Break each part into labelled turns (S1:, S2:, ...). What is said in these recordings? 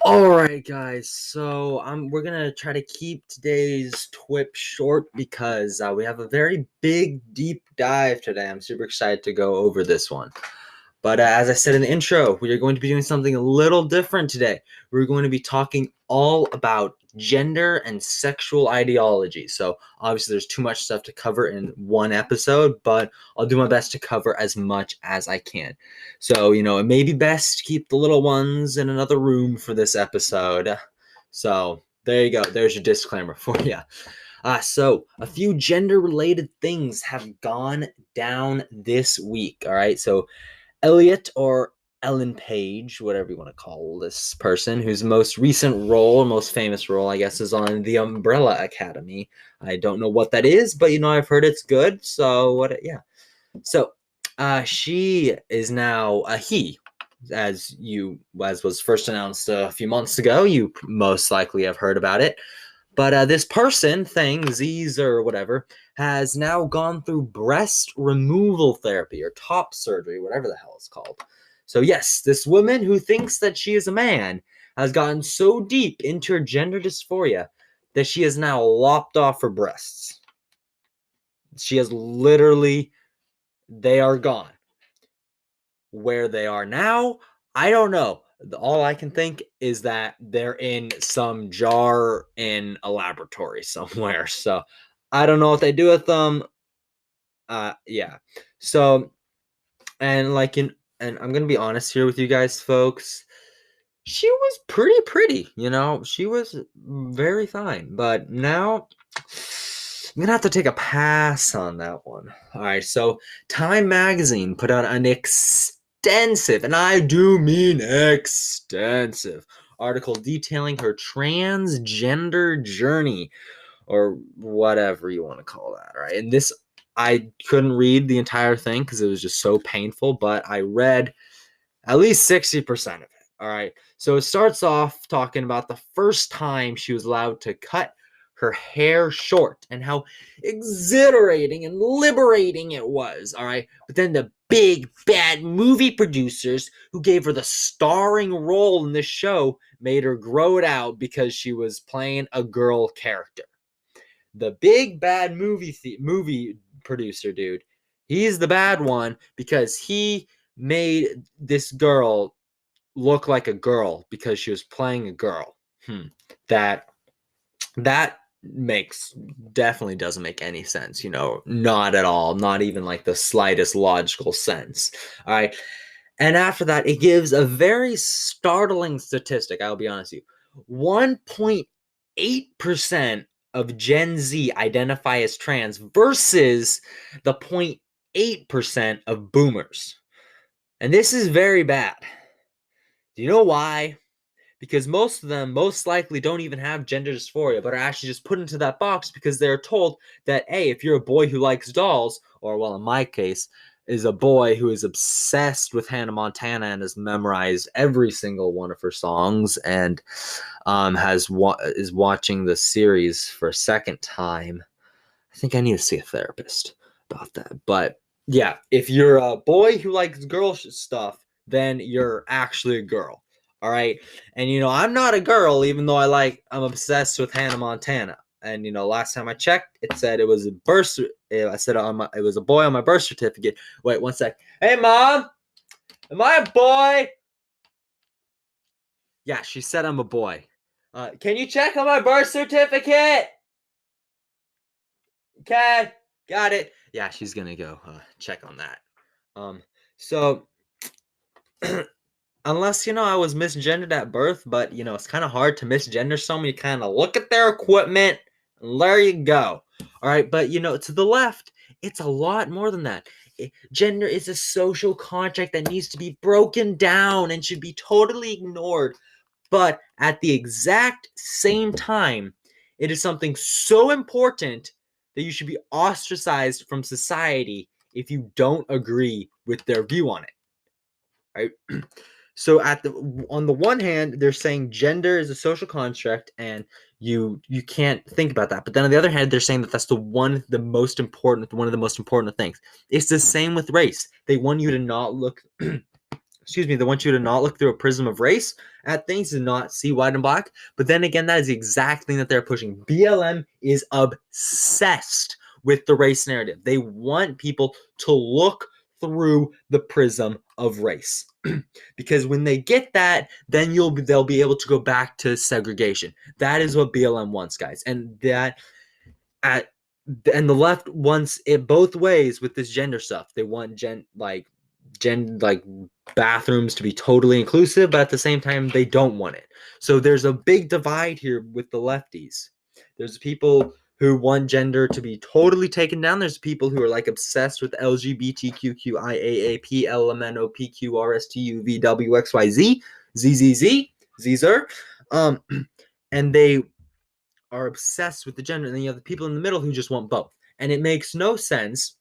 S1: All right, guys. So we're gonna try to keep today's TWIP short because we have a very big, deep dive today. I'm super excited to go over this one. But as I said in the intro, we are going to be doing something a little different today. We're going to be talking all about gender and sexual ideology. So obviously there's too much stuff to cover in one episode, but I'll do my best to cover as much as I can. So, it may be best to keep the little ones in another room for this episode. So there you go. There's your disclaimer for you. So a few gender-related things have gone down this week. All right. So Elliot or Ellen Page, whatever you want to call this person, whose most recent role, most famous role, I guess, is on The Umbrella Academy. I don't know what that is, but I've heard it's good. So yeah. So she is now a he, as was first announced a few months ago. You most likely have heard about it. But this person, Z's or whatever, has now gone through breast removal therapy or top surgery, whatever the hell it's called. So yes, this woman who thinks that she is a man has gotten so deep into her gender dysphoria that she has now lopped off her breasts. She has literally, they are gone. Where they are now, I don't know. All I can think is that they're in some jar in a laboratory somewhere. So I don't know what they do with them. Yeah. So, and I'm gonna be honest here with you guys, folks. She was pretty pretty, She was very fine, but now I'm gonna have to take a pass on that one. All right. So Time Magazine put out an extensive, and I do mean extensive, article detailing her transgender journey, or whatever you want to call that, right? And this, I couldn't read the entire thing because it was just so painful, but I read at least 60% of it, all right? So it starts off talking about the first time she was allowed to cut her hair short and how exhilarating and liberating it was, all right? But then the big bad movie producers who gave her the starring role in this show made her grow it out because she was playing a girl character. The big bad movie producer dude, he's the bad one because he made this girl look like a girl because she was playing a girl. That definitely doesn't make any sense, not at all, not even like the slightest logical sense. All right. And after that, it gives a very startling statistic. I'll be honest with you. 1.8% of Gen Z identify as trans versus the 0.8% of boomers. And this is very bad. Do you know why? Because most of them most likely don't even have gender dysphoria, but are actually just put into that box because they're told that, hey, if you're a boy who likes dolls, or, well, in my case, is a boy who is obsessed with Hannah Montana and has memorized every single one of her songs and is watching the series for a second time. I think I need to see a therapist about that. But yeah, if you're a boy who likes girl stuff, then you're actually a girl. All right. And, I'm not a girl, even though I'm obsessed with Hannah Montana. And, last time I checked, it said it was it was a boy on my birth certificate. Wait, one sec. Hey, Mom, am I a boy? Yeah, she said I'm a boy. Can you check on my birth certificate? Okay, got it. Yeah, she's gonna go check on that. So unless I was misgendered at birth, but it's kind of hard to misgender someone. You kind of look at their equipment, and there you go. All right, but to the left, it's a lot more than that. Gender is a social contract that needs to be broken down and should be totally ignored. But at the exact same time, it is something so important that you should be ostracized from society if you don't agree with their view on it. Right? So on the one hand, they're saying gender is a social construct and you can't think about that. But then on the other hand, they're saying that that's one of the most important things. It's the same with race. They want you to not look they want you to not look through a prism of race at things and not see white and black. But then again, that is the exact thing that they're pushing. BLM is obsessed with the race narrative. They want people to look through the prism of race. Because when they get that, then they'll be able to go back to segregation. That is what BLM wants, guys. And the left wants it both ways with this gender stuff. They want bathrooms to be totally inclusive, but at the same time they don't want it. So there's a big divide here with the lefties. There's people who want gender to be totally taken down. There's people who are like obsessed with LGBTQIAAPLMNOPQRSTUVWXYZ ZZZ and they are obsessed with the gender. And then you have the people in the middle who just want both, and it makes no sense.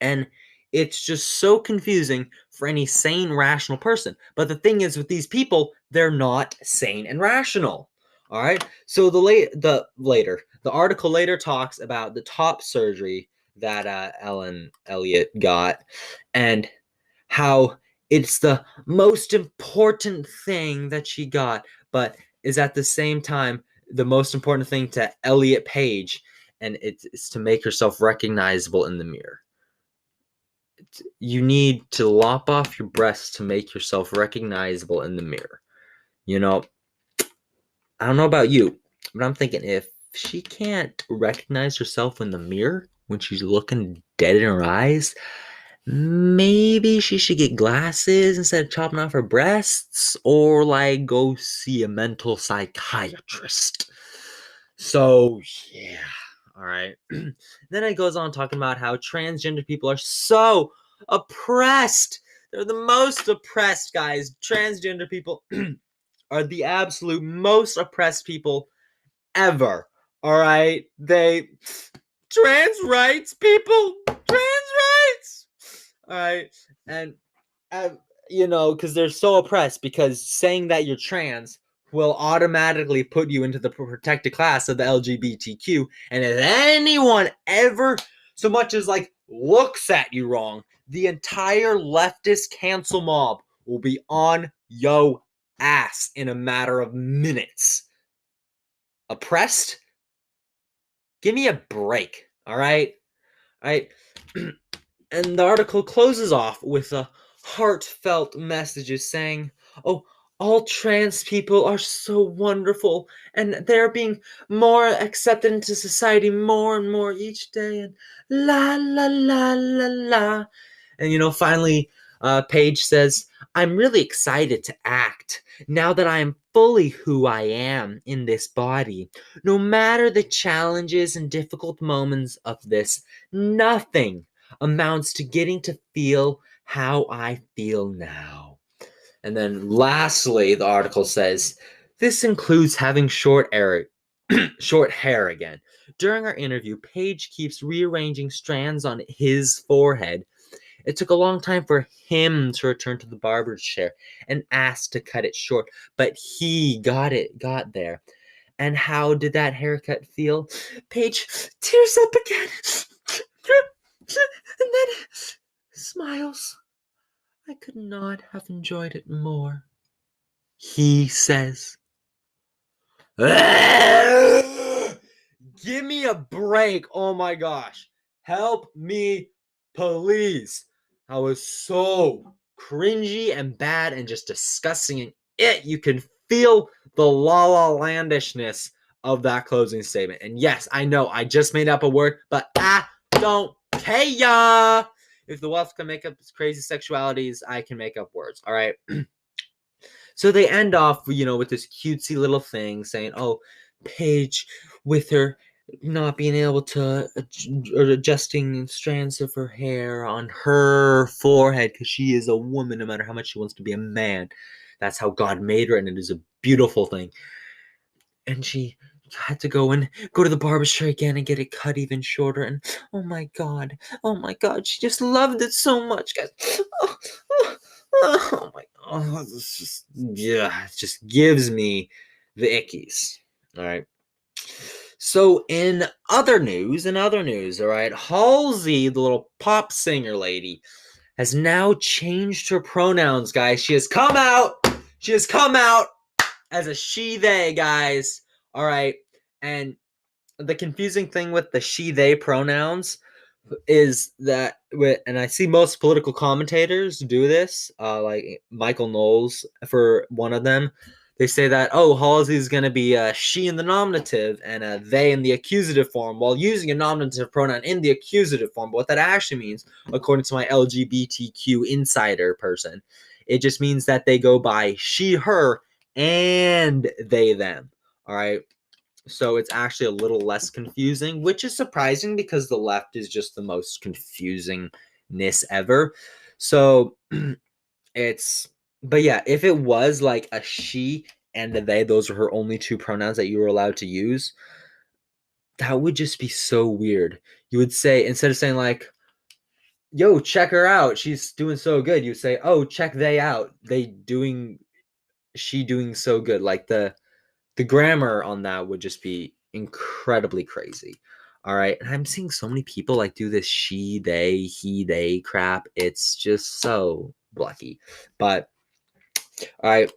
S1: And it's just so confusing for any sane, rational person. But the thing is, with these people, they're not sane and rational. All right. So the article later talks about the top surgery that Ellen Elliott got, and how it's the most important thing that she got, but is at the same time the most important thing to Elliot Page, and it's to make herself recognizable in the mirror. You need to lop off your breasts to make yourself recognizable in the mirror. You know, I don't know about you, but I'm thinking if she can't recognize herself in the mirror when she's looking dead in her eyes, maybe she should get glasses instead of chopping off her breasts, or like go see a mental psychiatrist. So, yeah. All right. Then it goes on talking about how transgender people are so oppressed. They're the most oppressed, guys. Transgender people are the absolute most oppressed people ever. All right. Trans rights, people. Trans rights. All right. And, because they're so oppressed, because saying that you're trans will automatically put you into the protected class of the LGBTQ. And if anyone ever so much as like looks at you wrong, the entire leftist cancel mob will be on yo ass in a matter of minutes. Oppressed? Give me a break. All right. And the article closes off with a heartfelt messages saying, oh, all trans people are so wonderful, and they're being more accepted into society more and more each day, and la la la la la. And finally, Paige says, I'm really excited to act now that I am fully who I am in this body. No matter the challenges and difficult moments of this, nothing amounts to getting to feel how I feel now. And then lastly, the article says, this includes having short hair again. During our interview, Paige keeps rearranging strands on his forehead. It took a long time for him to return to the barber's chair and ask to cut it short, but he got there. And how did that haircut feel? Paige tears up again. And then smiles. I could not have enjoyed it more, he says. Give me a break. Oh my gosh. Help me, please. I was so cringy and bad and just disgusting, and you can feel the la landishness of that closing statement. And yes, I know I just made up a word, but I don't care. If the wealth can make up crazy sexualities, I can make up words. All right. So they end off, with this cutesy little thing saying, oh, Paige, with her not being able to, or adjusting strands of her hair on her forehead because she is a woman no matter how much she wants to be a man. That's how God made her, and it is a beautiful thing. And she had to go to the barber shop again and get it cut even shorter. And oh my God, she just loved it so much, guys. Oh my God, it just gives me the ickies. All right. So in other news, all right, Halsey, the little pop singer lady, has now changed her pronouns, guys. She has come out. She has come out as a she, they, guys. All right. And the confusing thing with the she, they pronouns is that, and I see most political commentators do this, like Michael Knowles for one of them. They say that, oh, Halsey is going to be a she in the nominative and a they in the accusative form while using a nominative pronoun in the accusative form. But what that actually means, according to my LGBTQ insider person, it just means that they go by she, her, and they, them. All right. So it's actually a little less confusing, which is surprising because the left is just the most confusingness ever. So but yeah, if it was like a she and a they, those are her only two pronouns that you were allowed to use, that would just be so weird. You would say, instead of saying like, yo, check her out, she's doing so good, you would say, oh, check they out, she doing so good. Like the grammar on that would just be incredibly crazy. All right. And I'm seeing so many people like do this she, they, he, they crap. It's just so blucky. But all right.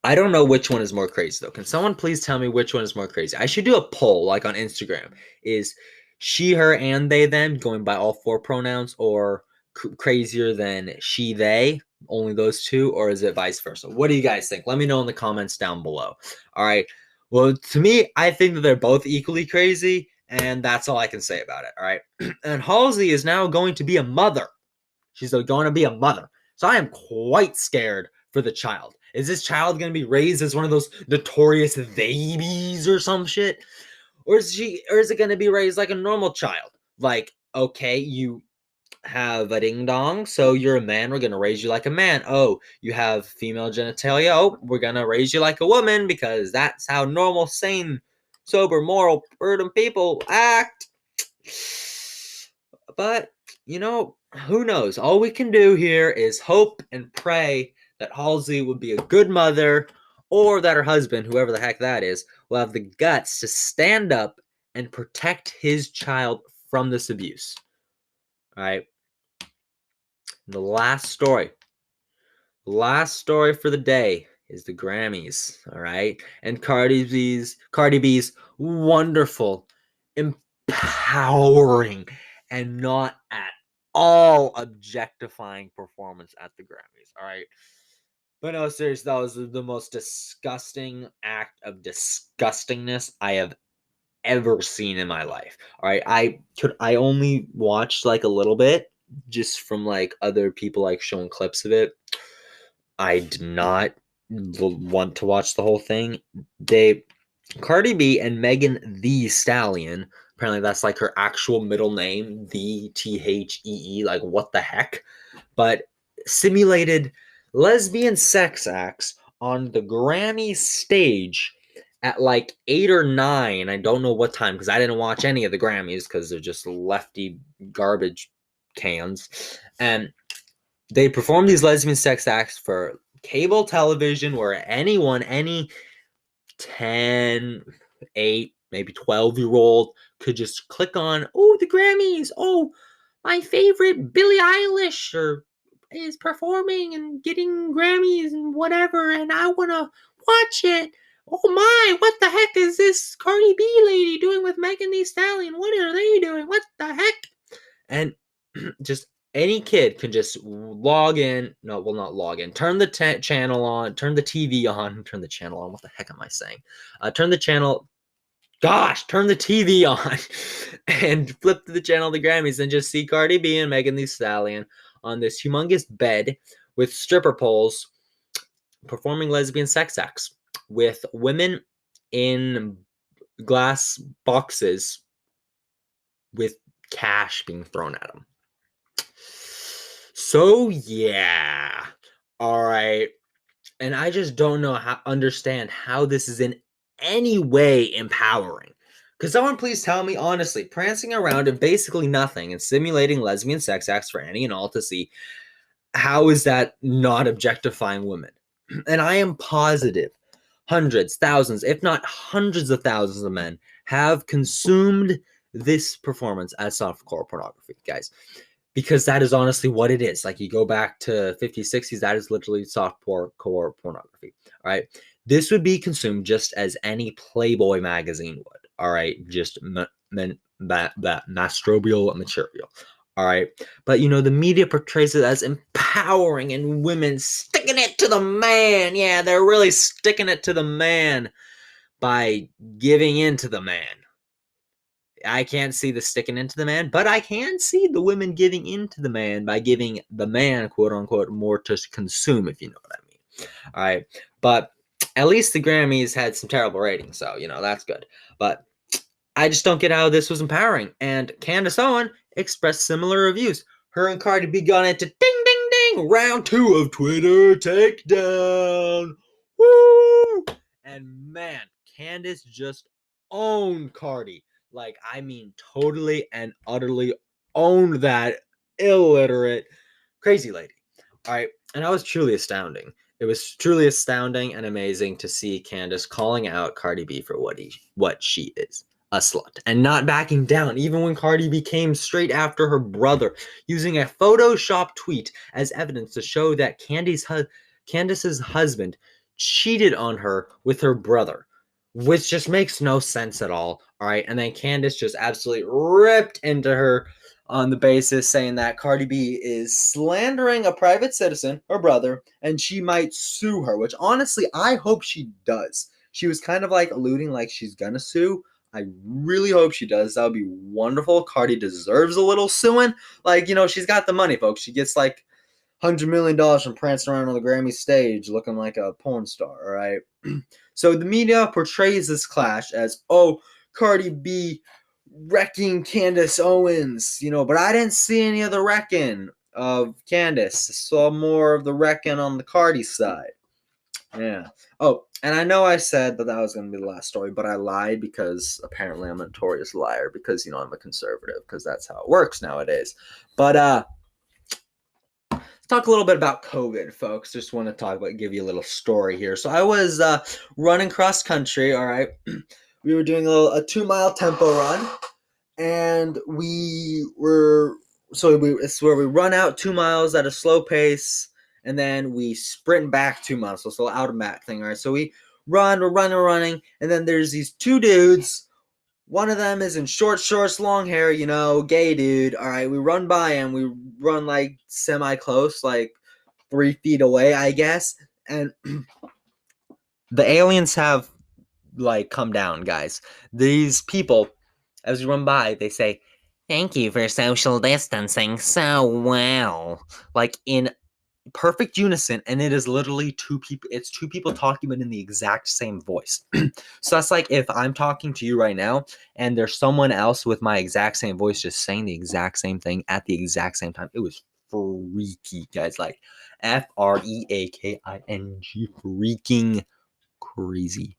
S1: I don't know which one is more crazy though. Can someone please tell me which one is more crazy? I should do a poll like on Instagram. Is she, her, and they, them going by all four pronouns, or crazier than she, they, only those two, or is it vice versa? What do you guys think? Let me know in the comments down below. All right. Well, to me, I think that they're both equally crazy, and that's all I can say about it. All right. And Halsey is now going to be a mother. She's going to be a mother. So I am quite scared for the child. Is this child going to be raised as one of those notorious babies or some shit? Or is it going to be raised like a normal child? Like, okay, you have a ding dong, so you're a man, we're going to raise you like a man. Oh, you have female genitalia, oh, we're going to raise you like a woman because that's how normal, sane, sober, moral, burden people act. But, who knows? All we can do here is hope and pray that Halsey would be a good mother, or that her husband, whoever the heck that is, will have the guts to stand up and protect his child from this abuse. All right. The last story for the day is the Grammys. All right. And Cardi B's wonderful, empowering, and not at all objectifying performance at the Grammys. All right. But no, seriously, that was the most disgusting act of disgustingness I have ever seen in my life. All right. I only watched like a little bit just from like other people like showing clips of it. I did not want to watch the whole thing. Cardi B and Megan Thee Stallion, apparently that's like her actual middle name, the Thee, like what the heck? But simulated lesbian sex acts on the Grammy stage at like 8 or 9. I don't know what time because I didn't watch any of the Grammys because they're just lefty garbage cans. And they perform these lesbian sex acts for cable television where any 10, 8, maybe 12-year-old could just click on, oh, the Grammys. Oh, my favorite Billie Eilish is performing and getting Grammys and whatever, and I want to watch it. Oh my, what the heck is this Cardi B lady doing with Megan Thee Stallion? What are they doing? What the heck? And just any kid can just log in. No, well, not log in. Turn the channel on. Turn the TV on. Turn the channel on. What the heck am I saying? Turn the channel. Gosh, turn the TV on and flip to the channel of the Grammys and just see Cardi B and Megan Thee Stallion on this humongous bed with stripper poles performing lesbian sex acts with women in glass boxes with cash being thrown at them. So yeah, all right. And I just don't understand how this is in any way empowering. Could someone please tell me honestly, prancing around in basically nothing and simulating lesbian sex acts for any and all to see, how is that not objectifying women? And I am positive hundreds, thousands, if not hundreds of thousands of men have consumed this performance as softcore pornography, guys. because that is honestly what it is. Like, you go back to 50s, 60s, that is literally softcore core pornography. All right. This would be consumed just as any Playboy magazine would. All right. Just that mastrobial material. All right. But, the media portrays it as empowering and women sticking it to the man. Yeah, they're really sticking it to the man by giving in to the man. I can't see the sticking into the man, but I can see the women giving into the man by giving the man, quote unquote, more to consume, if you know what I mean. All right. But at least the Grammys had some terrible ratings, so, that's good. But I just don't get how this was empowering. And Candice Owens expressed similar reviews. Her and Cardi B got into ding, ding, ding, round 2 of Twitter takedown. Woo! And man, Candice just owned Cardi. Like, I mean, totally and utterly owned that illiterate crazy lady. All right. And that was truly astounding. It was truly astounding and amazing to see Candice calling out Cardi B for what she is, a slut, and not backing down, even when Cardi B came straight after her brother, using a Photoshop tweet as evidence to show that Candice's husband cheated on her with her brother, which just makes no sense at all. All right. And then Candice just absolutely ripped into her on the basis saying that Cardi B is slandering a private citizen, her brother, and she might sue her, which honestly, I hope she does. She was kind of like alluding like she's gonna sue. I really hope she does. That would be wonderful. Cardi deserves a little suing. Like, she's got the money, folks. She gets like $100 million from prancing around on the Grammy stage looking like a porn star, all right? So the media portrays this clash as, oh, Cardi B wrecking Candice Owens, but I didn't see any of the wrecking of Candice. I saw more of the wrecking on the Cardi side. Yeah. Oh, and I know I said that was going to be the last story, but I lied because apparently I'm a notorious liar because, I'm a conservative because that's how it works nowadays. But, let's talk a little bit about COVID, folks. Just want to give you a little story here. So I was running cross country, all right? We were doing a 2-mile tempo run, and it's where we run out 2 miles at a slow pace, and then we sprint back 2 miles. So it's a out and back thing, all right? So we're running, and then there's these two dudes. One of them is in short shorts, long hair, gay dude. All right, we run by him. We run like semi-close, like 3 feet away, I guess. And the aliens have come down, guys. These people, as we run by, they say, "Thank you for social distancing so well." Like in perfect unison, and it is literally two people. It's two people talking, but in the exact same voice. So that's like if I'm talking to you right now, and there's someone else with my exact same voice just saying the exact same thing at the exact same time. It was freaky, guys. Like Freaking, freaking crazy.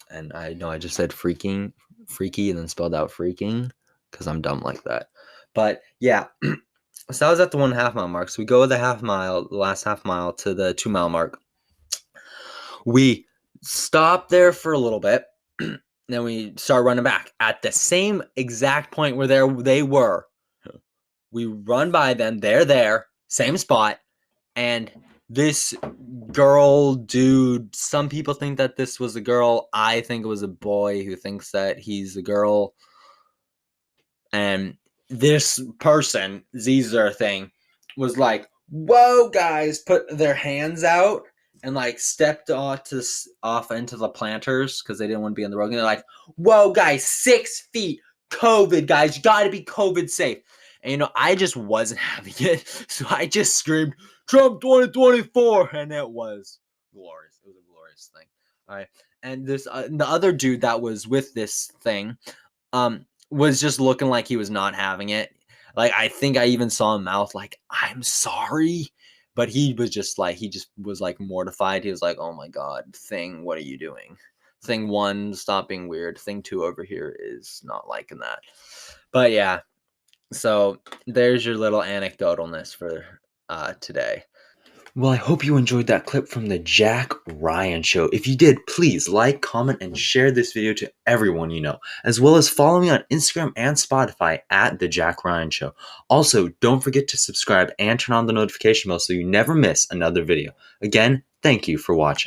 S1: And I know I just said freaky, and then spelled out freaking because I'm dumb like that. But yeah. So I was at the 1.5 mile mark. So we go the last half mile to the 2 mile mark. We stop there for a little bit. Then we start running back at the same exact point where they were. We run by them. They're there, same spot. And this girl, dude, some people think that this was a girl. I think it was a boy who thinks that he's a girl. And this person, Caesar thing, was like, "Whoa, guys!" Put their hands out and stepped off into the planters because they didn't want to be on the road. And they're like, "Whoa, guys, 6 feet, COVID, guys, you got to be COVID safe." And I just wasn't having it, so I just screamed, "Trump 2024," and it was glorious. It was a glorious thing. All right, and this the other dude that was with this thing, was just looking like he was not having it. Like, I think I even saw him mouth like, "I'm sorry." But he just was mortified. He was like, "Oh my God, thing, what are you doing? Thing 1, stop being weird. Thing 2 over here is not liking that." But yeah, so there's your little anecdotalness for today. Well, I hope you enjoyed that clip from the Jack Ryan show. If you did, please like, comment, and share this video to everyone you know, as well as follow me on Instagram and Spotify at the Jack Ryan Show. Also, don't forget to subscribe and turn on the notification bell so you never miss another video. Again, thank you for watching.